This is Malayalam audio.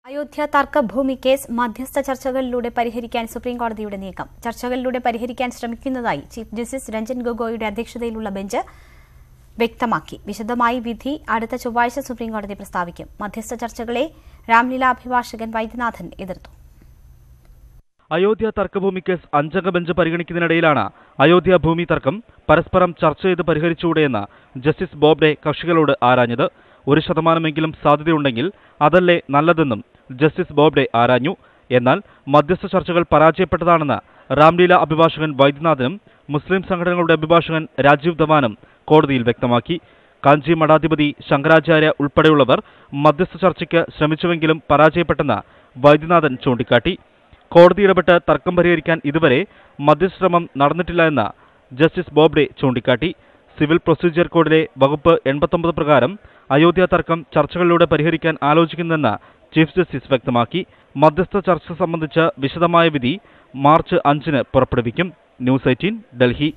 അയോധ്യ തർക്കഭൂമി കേസ് മധ്യസ്ഥ ചർച്ചകളിലൂടെ പരിഹരിക്കാൻ സുപ്രീംകോടതിയുടെ നീക്കം. ചർച്ചകളിലൂടെ പരിഹരിക്കാൻ ശ്രമിക്കുന്നതായി ചീഫ് ജസ്റ്റിസ് രഞ്ജൻ ഗൊഗോയിയുടെ അധ്യക്ഷതയിലുള്ള ബെഞ്ച് വ്യക്തമാക്കി. വിശദമായി വിധി അടുത്ത ചൊവ്വാഴ്ച സുപ്രീംകോടതി പ്രസ്താവിക്കും. മധ്യസ്ഥ ചർച്ചകളെ രാംലീല അഭിഭാഷകൻ വൈദ്യനാഥൻ എതിർത്തു. അയോധ്യ തർക്കഭൂമി കേസ് 5 ബെഞ്ച് പരിഗണിക്കുന്നതിനിടയിലാണ് അയോധ്യ ഭൂമി തർക്കം പരസ്പരം ചർച്ച ചെയ്ത് പരിഹരിച്ചുകൂടെയെന്ന് ജസ്റ്റിസ് ബോബ്ഡെ കക്ഷികളോട് ആരാഞ്ഞത്. 1% സാധ്യതയുണ്ടെങ്കിൽ അതല്ലേ നല്ലതെന്നും ജസ്റ്റിസ് ബോബ്ഡെ ആരാഞ്ഞു. എന്നാൽ മധ്യസ്ഥ ചർച്ചകൾ പരാജയപ്പെട്ടതാണെന്ന് രാംലീല അഭിഭാഷകൻ വൈദ്യനാഥനും മുസ്ലിം സംഘടനകളുടെ അഭിഭാഷകൻ രാജീവ് ധവാനും കോടതിയിൽ വ്യക്തമാക്കി. കാഞ്ചി മഠാധിപതി ശങ്കരാചാര്യ ഉൾപ്പെടെയുള്ളവർ മധ്യസ്ഥ ചർച്ചയ്ക്ക് ശ്രമിച്ചുവെങ്കിലും പരാജയപ്പെട്ടെന്ന് വൈദ്യനാഥൻ ചൂണ്ടിക്കാട്ടി. കോടതി ഇടപെട്ട് തർക്കം പരിഹരിക്കാൻ ഇതുവരെ മധ്യശ്രമം നടന്നിട്ടില്ല എന്ന് ജസ്റ്റിസ് ബോബ്ഡെ ചൂണ്ടിക്കാട്ടി. സിവിൽ പ്രൊസീജിയർ കോഡിലെ വകുപ്പ് 89 പ്രകാരം അയോധ്യ തർക്കം ചർച്ചകളിലൂടെ പരിഹരിക്കാൻ ആലോചിക്കുന്നെന്ന് ചീഫ് ജസ്റ്റിസ് വ്യക്തമാക്കി. മധ്യസ്ഥ ചർച്ച സംബന്ധിച്ച് വിശദമായ വിധി മാർച്ച് 5 പുറപ്പെടുവിക്കും. ന്യൂസ് 18 ഡൽഹി.